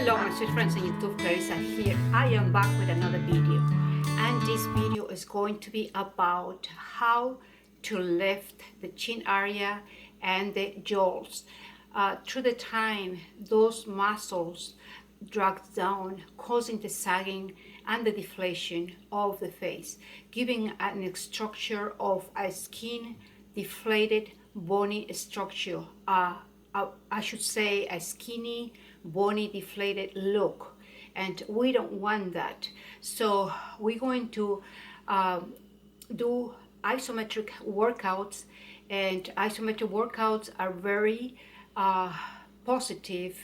Hello my sweet friends on YouTube, Teresa here. I am back with another video, and this video is going to be about how to lift the chin area and the jowls. Through the time, those muscles drag down, causing the sagging and the deflation of the face, giving an structure of a skin deflated bony structure. I should say a skinny bony deflated look, and we don't want that. So we're going to do isometric workouts, and isometric workouts are very positive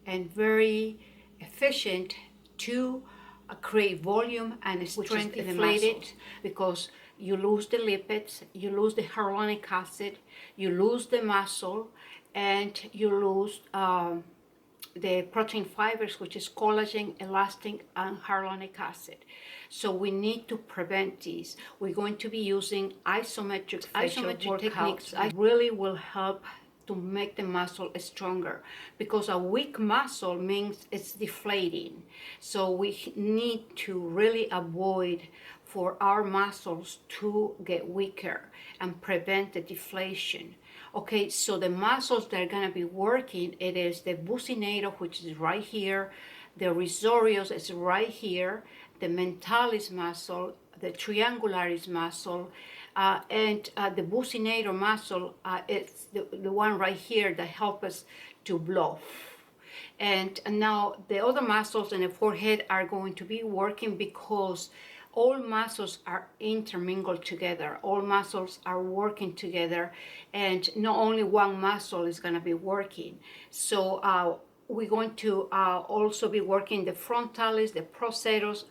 and very efficient to create volume and strength in the muscles, because you lose the lipids, you lose the hyaluronic acid, you lose the muscle, and you lose the protein fibers, which is collagen, elastin, and hyaluronic acid. So we need to prevent these. We're going to be using isometric facial techniques. Really will help to make the muscle stronger, because a weak muscle means it's deflating. So we need to really avoid for our muscles to get weaker and prevent the deflation. Okay, so the muscles that are going to be working, it is the buccinator, which is right here, the risorius is right here, the mentalis muscle, the triangularis muscle, and the buccinator muscle, it's the one right here that helps us to blow. And now the other muscles in the forehead are going to be working, because all muscles are intermingled together. All muscles are working together, and not only one muscle is going to be working. So we're going to also be working the frontalis, the procerus,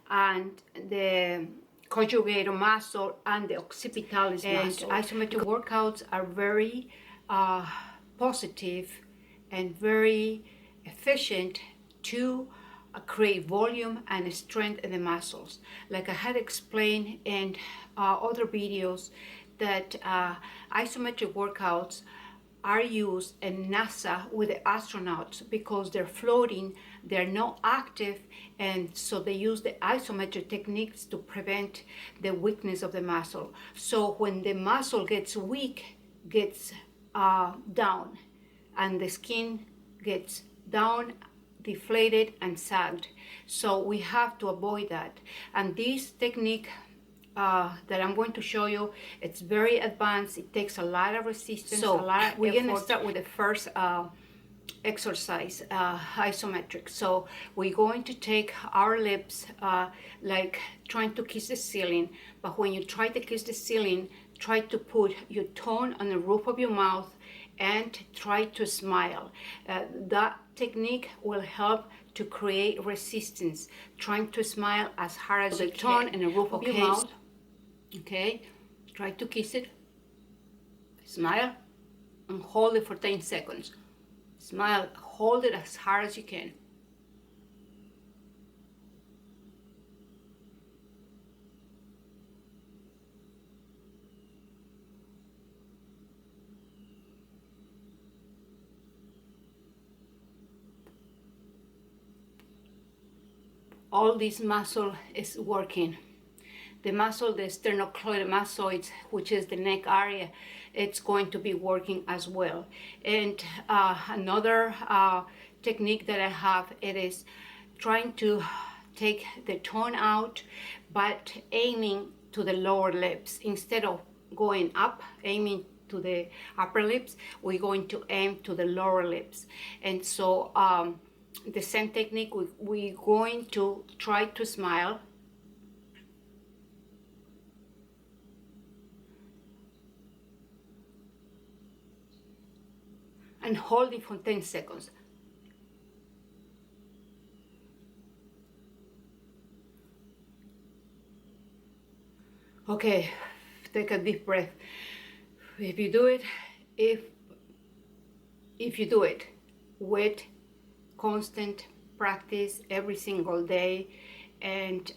and the conjugator muscle, and the occipitalis muscle. And isometric workouts are very positive and very efficient to create volume and strength in the muscles. Like I had explained in other videos, that isometric workouts are used in NASA with the astronauts, because they're floating, they're not active, and so they use the isometric techniques to prevent the weakness of the muscle. So when the muscle gets weak, gets down, and the skin gets down, deflated, and sagged. So we have to avoid that. And this technique that I'm going to show you, it's very advanced. It takes a lot of resistance, so we're going to start with the first exercise, isometric. So we're going to take our lips like trying to kiss the ceiling, but when you try to kiss the ceiling, try to put your tongue on the roof of your mouth and try to smile. That technique will help to create resistance, trying to smile as hard as you can. The tongue and the roof of your mouth. Okay, try to kiss it, smile, and hold it for 10 seconds. Smile, hold it as hard as you can. All this muscle is working. The muscle, the sternocleidomastoids, which is the neck area, it's going to be working as well. And another technique that I have, it is trying to take the tongue out, but aiming to the lower lips. Instead of going up, aiming to the upper lips, we're going to aim to the lower lips. And so the same technique, we're going to try to smile, and hold it for 10 seconds. Okay, take a deep breath. If you do it, if you do it with constant practice every single day, and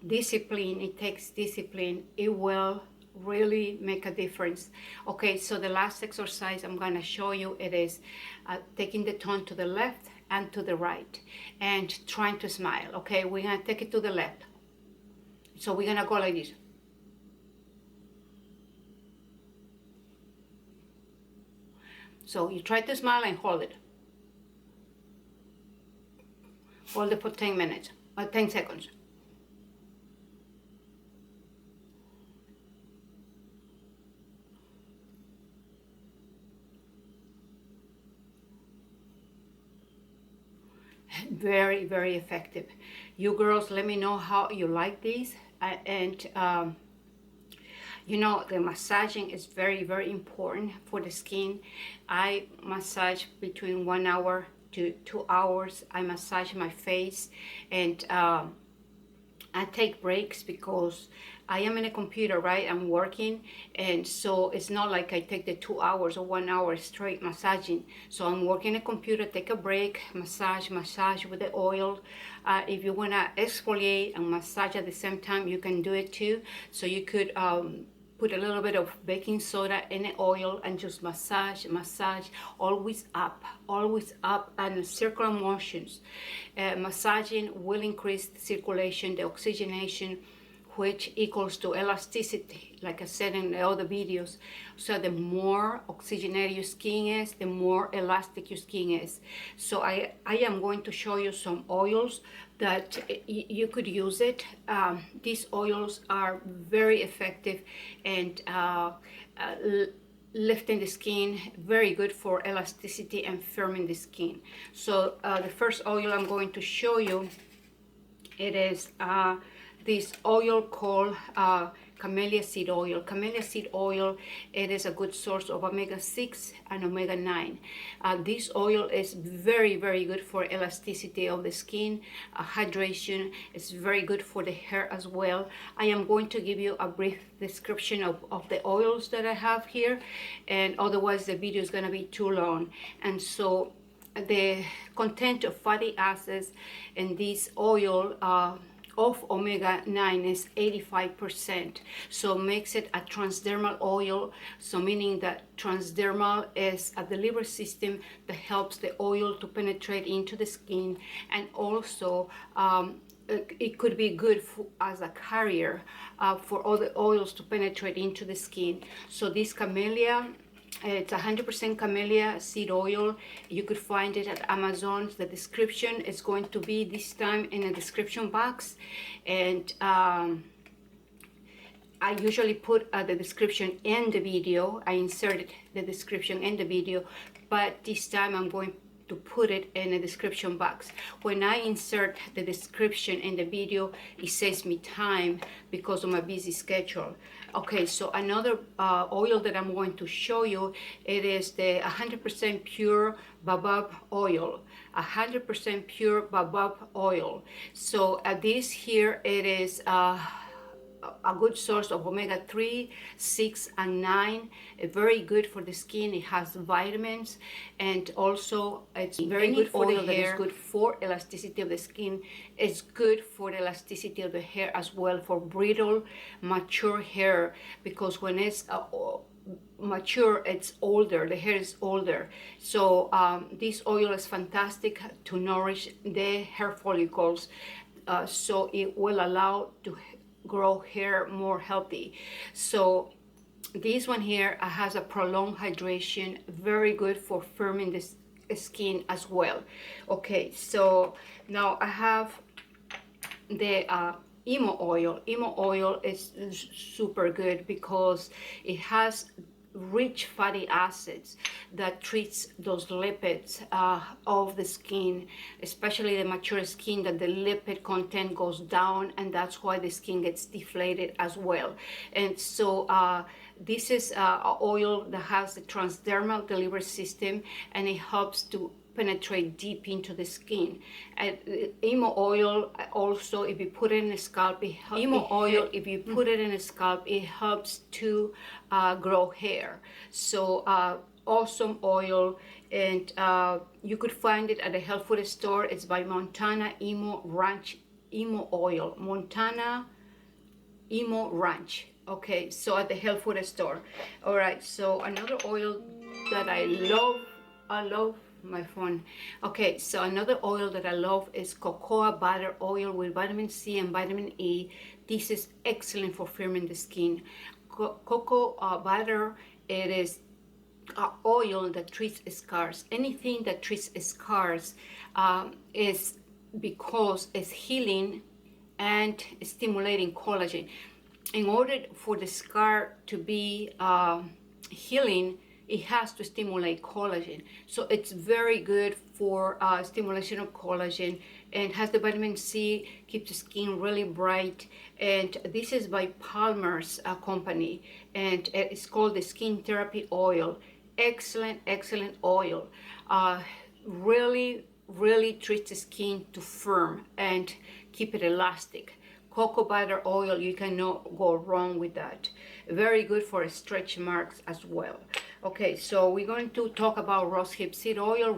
discipline, it takes discipline, it will really make a difference. Okay, so the last exercise I'm going to show you, it is taking the tongue to the left and to the right, and trying to smile. Okay, we're gonna take it to the left. So we're gonna go like this. So you try to smile and hold it. Hold it for 10 minutes, or 10 seconds. Very, very effective. You girls, let me know how you like these. You know, the massaging is very, very important for the skin. I massage between 1 hour to 2 hours. I massage my face, and I take breaks because I am in a computer, right? I'm working, and so it's not like I take the 2 hours or 1 hour straight massaging. So I'm working a computer, take a break, massage with the oil. If you wanna exfoliate and massage at the same time, you can do it too. So you could put a little bit of baking soda in the oil and just massage, always up and circular motions. Massaging will increase the circulation, the oxygenation, which equals to elasticity, like I said in the other videos. So the more oxygenated your skin is, the more elastic your skin is. So I am going to show you some oils that you could use it. These oils are very effective and lifting the skin, very good for elasticity and firming the skin. So the first oil I'm going to show you, it is this oil called Camelia seed oil. Camelia seed oil, it is a good source of omega-6 and omega-9. This oil is very, very good for elasticity of the skin, hydration. It's very good for the hair as well. I am going to give you a brief description of the oils that I have here, and otherwise the video is going to be too long. And so the content of fatty acids in this oil of omega-9 is 85%, so makes it a transdermal oil. So meaning that transdermal is a delivery system that helps the oil to penetrate into the skin, and also it could be good as a carrier for other oils to penetrate into the skin. So this Camelia, it's 100% Camelia seed oil. You could find it at Amazon. The description is going to be this time in the description box, and I usually put the description in the video. I inserted the description in the video, but this time I'm going to put it in the description box. When I insert the description in the video, it saves me time because of my busy schedule. Okay, so another oil that I'm going to show you, it is the 100% pure Baboa Oil. 100% pure Baboa Oil. So this here, it is a good source of omega-3, 6, and 9. Very good for the skin. It has vitamins, and also it's very good for the hair. It's good for elasticity of the skin. It's good for the elasticity of the hair as well, for brittle, mature hair, because when it's mature, it's older, the hair is older. So this oil is fantastic to nourish the hair follicles, so it will allow to grow hair more healthy. So this one here has a prolonged hydration, very good for firming the skin as well. Okay, so now I have the Emo oil. Emo oil is super good because it has rich fatty acids that treats those lipids of the skin, especially the mature skin, that the lipid content goes down, and that's why the skin gets deflated as well. And so this is an oil that has the transdermal delivery system, and it helps to penetrate deep into the skin. And Emo oil also, if you put it in the scalp, if you put it in the scalp, it helps to grow hair. So awesome oil, and you could find it at the health food store. It's by Montana Emo Ranch Emo Oil. Montana Emo Ranch. Okay, so at the health food store. All right, so another oil that I love my phone. Okay, so another oil that I love is cocoa butter oil with vitamin C and vitamin E. This is excellent for firming the skin. Cocoa butter, it is oil that treats scars. Anything that treats scars is because it's healing and stimulating collagen. In order for the scar to be healing, it has to stimulate collagen. So it's very good for stimulation of collagen, and has the vitamin C, keeps the skin really bright. And this is by Palmer's company, and it's called the Skin Therapy Oil. Excellent oil. Really treats the skin to firm and keep it elastic. Cocoa butter oil, you cannot go wrong with that. Very good for stretch marks as well. Okay, so we're going to talk about rosehip seed oil.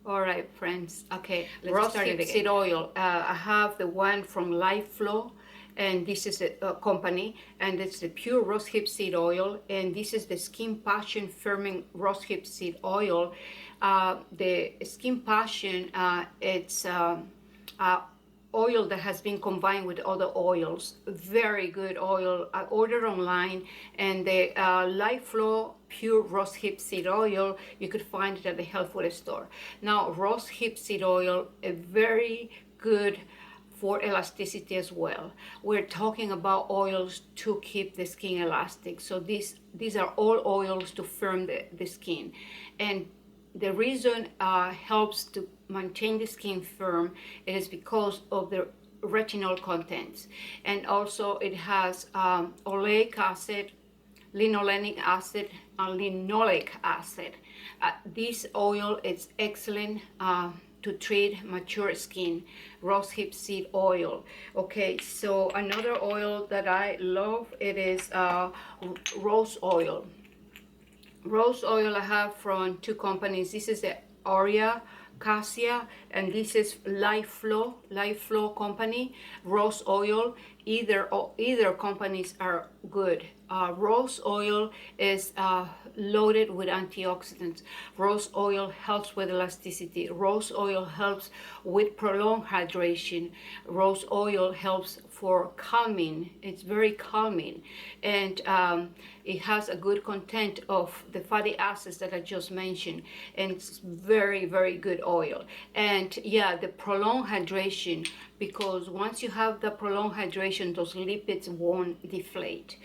All right, friends. Okay, let's start it again. Rosehip seed oil. I have the one from Life Flo, and this is a company, and it's the pure rosehip seed oil, and this is the Skin Passion Firming Rosehip Seed Oil. The Skin Passion, it's oil that has been combined with other oils. Very good oil. I ordered online, and the Life Flo pure rosehip seed oil, you could find it at the health food store. Now, rosehip seed oil, a very good for elasticity as well. We're talking about oils to keep the skin elastic. So these are all oils to firm the skin. And the reason helps to maintain the skin firm is because of the retinol contents. And also it has oleic acid, linolenic acid, and linoleic acid. This oil is excellent to treat mature skin. Rosehip seed oil. Okay, so another oil that I love, it is rose oil. Rose oil I have from two companies. This is the Aurea Cassia, and this is Life Flo company. Rose oil. Either companies are good. Rose oil is loaded with antioxidants. Rose oil helps with elasticity. Rose oil helps with prolonged hydration. Rose oil helps for calming. It's very calming, and it has a good content of the fatty acids that I just mentioned, and it's very good oil. And yeah, the prolonged hydration, because once you have the prolonged hydration, those lipids won't deflate.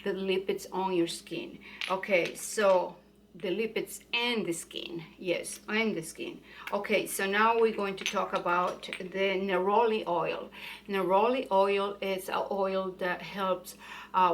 The lipids on your skin. Okay, so the lipids and the skin. Yes, and the skin. Okay, so now we're going to talk about the Neroli oil. Neroli oil is an oil that helps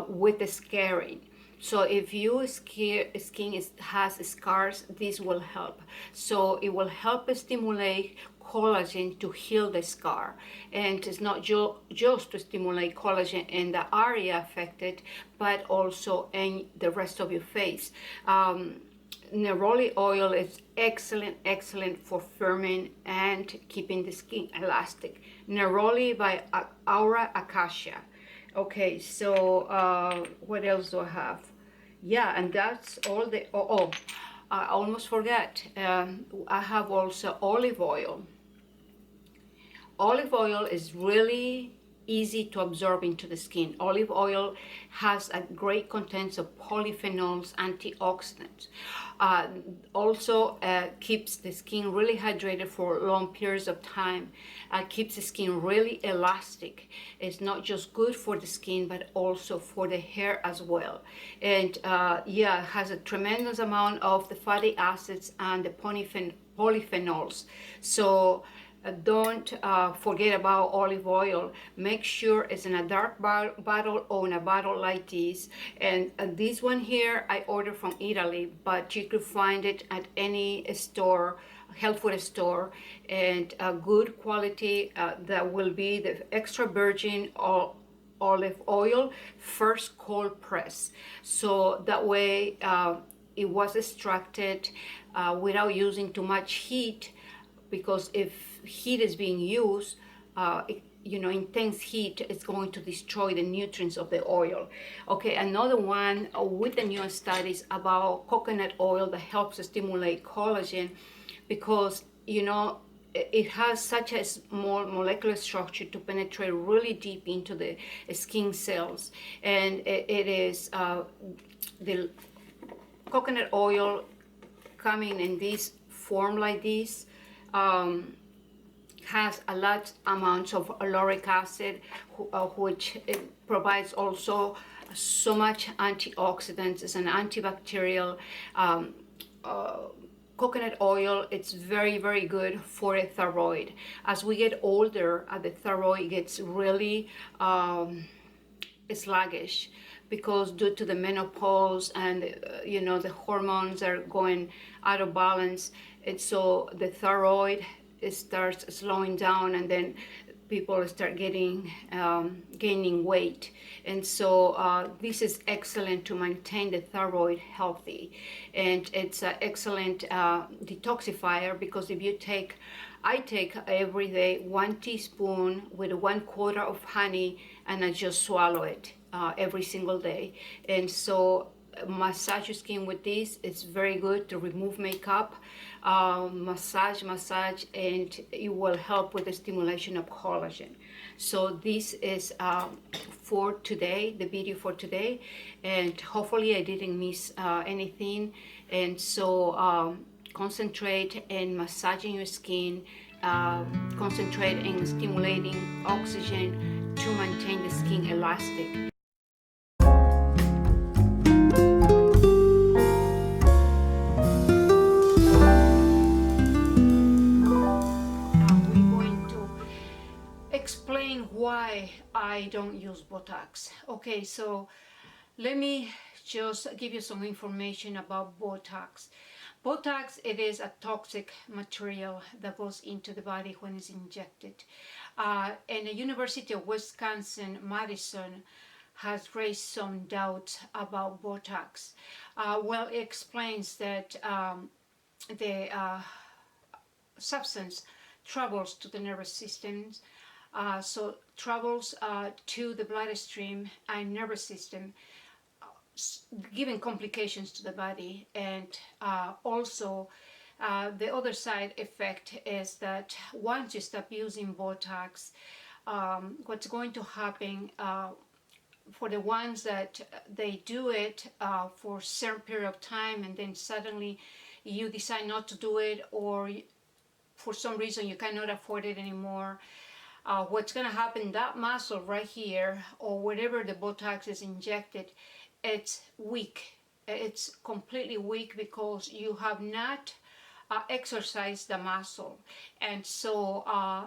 with the scarring. So if your skin has scars, this will help. So it will help stimulate collagen to heal the scar, and it's not just to stimulate collagen in the area affected, but also in the rest of your face. Neroli oil is excellent for firming and keeping the skin elastic. Neroli by Aura Acacia. Okay, so what else do I have? Yeah, and that's all the I almost forgot. I have also olive oil. Olive oil is really easy to absorb into the skin. Olive oil has a great contents of polyphenols, antioxidants. Also keeps the skin really hydrated for long periods of time. Keeps the skin really elastic. It's not just good for the skin, but also for the hair as well. And yeah, it has a tremendous amount of the fatty acids and the polyphenols. So don't forget about olive oil. Make sure it's in a dark bottle or in a bottle like this. And this one here I ordered from Italy, but you could find it at any store, health food store, and good quality. That will be the extra virgin olive oil, first cold press. So that way it was extracted without using too much heat, because if heat is being used, intense heat is going to destroy the nutrients of the oil. Okay, another one with the newest studies about coconut oil that helps stimulate collagen, because it has such a small molecular structure to penetrate really deep into the skin cells, and it is the coconut oil coming in this form like this. Has a large amounts of lauric acid, which provides also so much antioxidants. It's an antibacterial. Coconut oil, it's very, very good for a thyroid. As we get older, the thyroid gets really sluggish, because due to the menopause and the hormones are going out of balance, and so the thyroid, it starts slowing down, and then people start gaining weight. And so this is excellent to maintain the thyroid healthy, and it's an excellent detoxifier, because if you I take every day 1 teaspoon with 1/4 of honey, and I just swallow it every single day. And so massage your skin with this. It's very good to remove makeup. Massage, and it will help with the stimulation of collagen. So this is for today, the video for today, and hopefully I didn't miss anything. And so concentrate in massaging your skin, concentrate in stimulating oxygen to maintain the skin elastic. Explain why I don't use Botox. Okay, so let me just give you some information about Botox. Botox, it is a toxic material that goes into the body when it's injected. And the University of Wisconsin-Madison has raised some doubts about Botox. Well, it explains that the substance travels to the nervous system, so travels to the bloodstream and nervous system, giving complications to the body. And also the other side effect is that once you stop using Botox, what's going to happen for the ones that they do it for a certain period of time, and then suddenly you decide not to do it, or for some reason you cannot afford it anymore, what's going to happen, that muscle right here, or wherever the Botox is injected, it's weak. It's completely weak, because you have not exercised the muscle. And so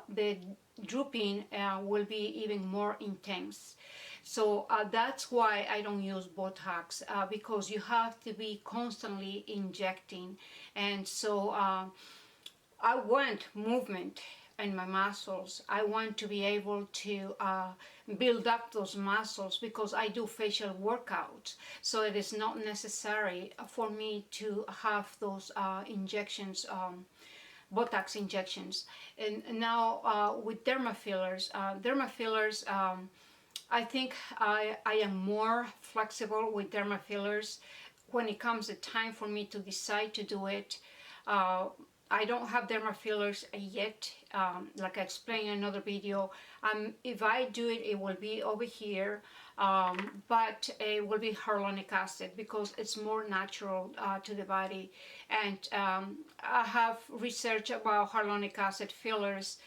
the drooping will be even more intense. So that's why I don't use Botox, because you have to be constantly injecting. And so I want movement in my muscles. I want to be able to build up those muscles, because I do facial workouts. So it is not necessary for me to have those injections, Botox injections. And now with dermafillers, I think I am more flexible with dermafillers when it comes the time for me to decide to do it. I don't have dermafillers yet, like I explained in another video. If I do it, it will be over here, but it will be hyaluronic acid, because it's more natural to the body. And I have research about hyaluronic acid fillers.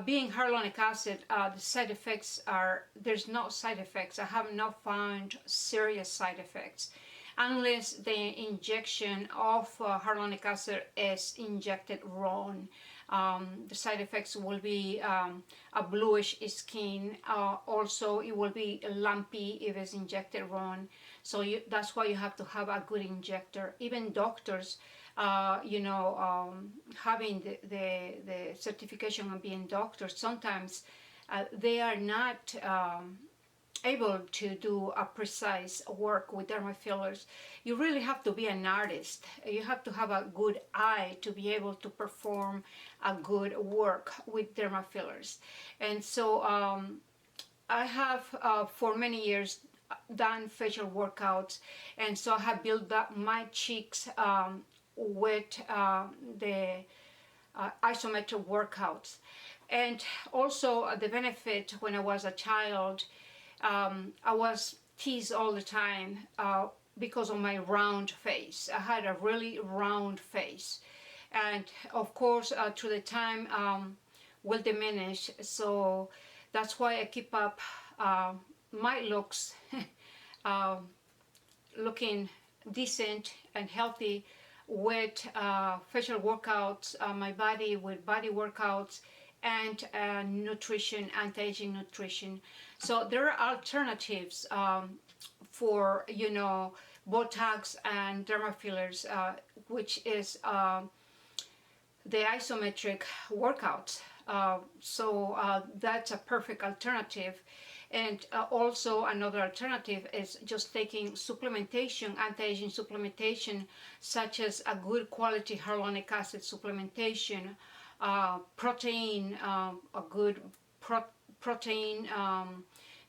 Being hyaluronic acid, the side effects are, there's no side effects. I have not found serious side effects, unless the injection of hyaluronic acid is injected wrong. The side effects will be a bluish skin. Also, it will be lumpy if it's injected wrong. So that's why you have to have a good injector. Even doctors, having the certification of being doctors, sometimes they are not able to do a precise work with derma fillers, you really have to be an artist. You have to have a good eye to be able to perform a good work with derma fillers. And so I have for many years done facial workouts, and so I have built up my cheeks with the isometric workouts. And also the benefit, when I was a child, I was teased all the time because of my round face. I had a really round face, and of course through the time will diminish, so that's why I keep up my looks looking decent and healthy with facial workouts, my body with body workouts, and nutrition, anti-aging nutrition. So there are alternatives for, you know, Botox and derma fillers, which is the isometric workouts. So that's a perfect alternative. And also another alternative is just taking supplementation, anti-aging supplementation, such as a good quality hyaluronic acid supplementation, protein, a good protein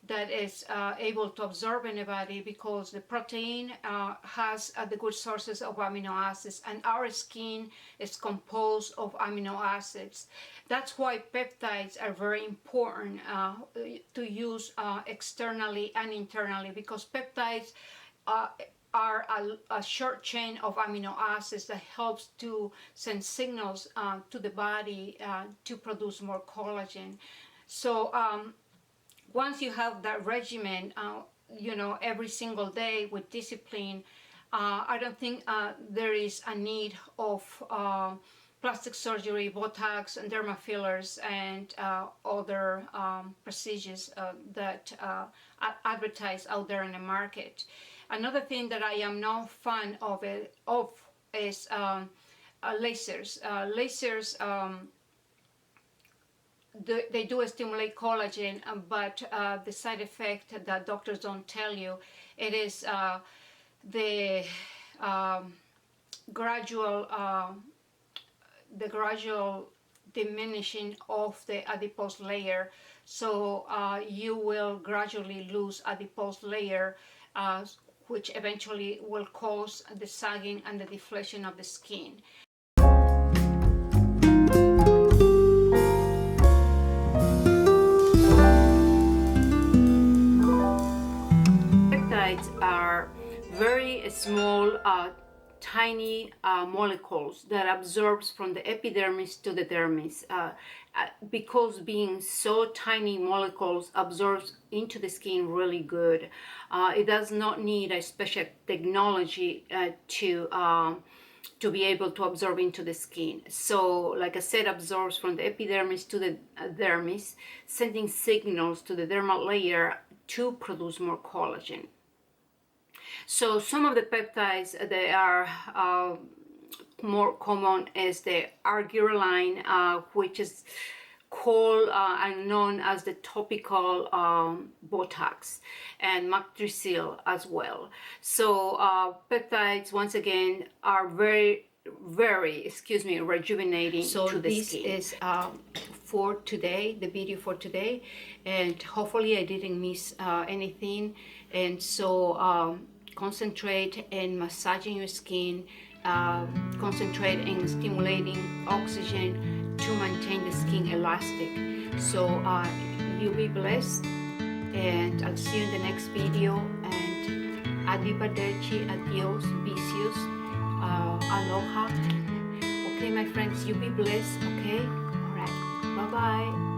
that is able to absorb in the body, because the protein has the good sources of amino acids, and our skin is composed of amino acids. That's why peptides are very important to use externally and internally, because peptides are a short chain of amino acids that helps to send signals to the body to produce more collagen. So once you have that regimen, you know, every single day with discipline, I don't think there is a need of plastic surgery, Botox, and derma fillers, and other procedures that advertised out there in the market. Another thing that I am not fan of is lasers. Lasers, they do stimulate collagen, but the side effect that doctors don't tell you, it is the gradual diminishing of the adipose layer. So you will gradually lose adipose layer, which eventually will cause the sagging and the deflation of the skin. Peptides are very small, tiny molecules that absorbs from the epidermis to the dermis. Because being so tiny molecules absorbs into the skin really good. It does not need a special technology to be able to absorb into the skin. So like I said, absorbs from the epidermis to the dermis, sending signals to the dermal layer to produce more collagen. So some of the peptides that are more common is the argireline, which is called and known as the topical Botox, and Matricil as well. So peptides, once again, are very rejuvenating to the skin. So this is for today, the video for today, and hopefully I didn't miss anything. And so concentrate in massaging your skin, concentrate in stimulating oxygen to maintain the skin elastic. So you be blessed, and I'll see you in the next video. And arrivederci, adios, vicious, aloha. Okay, my friends, you be blessed. Okay, all right, bye bye.